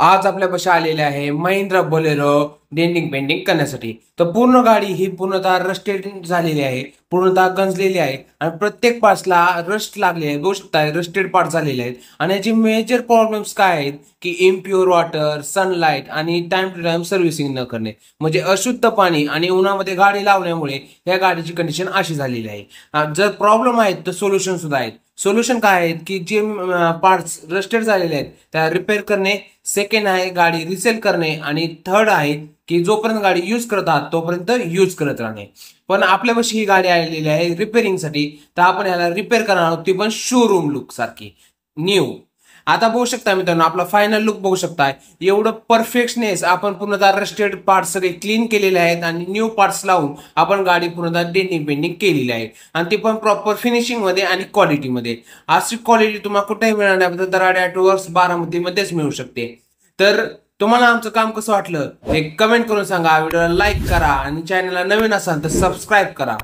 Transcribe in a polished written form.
आज आपल्यापाशी आलेले आहे महिंद्रा बोलेरो डेंटिंग पेंटिंग करण्यासाठी। तर पूर्ण गाडी ही पूर्णतः रस्टेड झालेली आहे, पूर्णतः गंजलेली आहे आणि प्रत्येक पार्ट्सला रस्ट लागले आहे। बघू शकता रस्टेड पार्ट झालेले आहेत आणि याची मेजर प्रॉब्लेम्स काय आहेत की इम्प्युअर वॉटर, सनलाइट आणि टाइम टू टाइम सर्व्हिसिंग न करणे, म्हणजे अशुद्ध पाणी आणि उन्हामध्ये गाडी लावल्यामुळे या गाडीची कंडिशन अशी झालेली आहे। जर प्रॉब्लेम आहेत तर सोल्युशन सुद्धा आहेत। सोल्युशन काय आहेत की जे पार्ट्स रस्टेड झालेले आहेत त्या रिपेअर करणे, सेकंड आहे गाडी रिसेल करणे आणि थर्ड आहे की जोपर्यंत गाडी यूज करत आहात तोपर्यंत यूज करत राहणे। पण आपल्यापाशी ही गाडी आलेली आहे रिपेअरिंगसाठी, तर आपण याला रिपेअर करणार आहोत, ती पण शोरूम लुक सारखी न्यू। आता बघू शकता मित्रांनो, आपला फायनल लुक बघू शकताय, एवढं परफेक्टनेस आपण पूर्णतः रस्टेड पार्ट्स सगळे क्लीन केलेले आहेत आणि न्यू पार्ट्स लावून आपण गाडी पूर्णतः डेंटिंग पेंटिंग केलेली आहे आणि ती पण प्रॉपर फिनिशिंग मध्ये आणि क्वालिटी मध्ये। अशी क्वालिटी तुम्हाला कुठेही मिळणार नाही, दराड ऑटो वर्क्स बारामती मध्येच मिळू शकते। तर तुम्हाला आमचं काम कसं वाटलं हे कमेंट करून सांगा, व्हिडिओला लाईक करा आणि चॅनलला नवीन असाल तर सबस्क्राईब करा।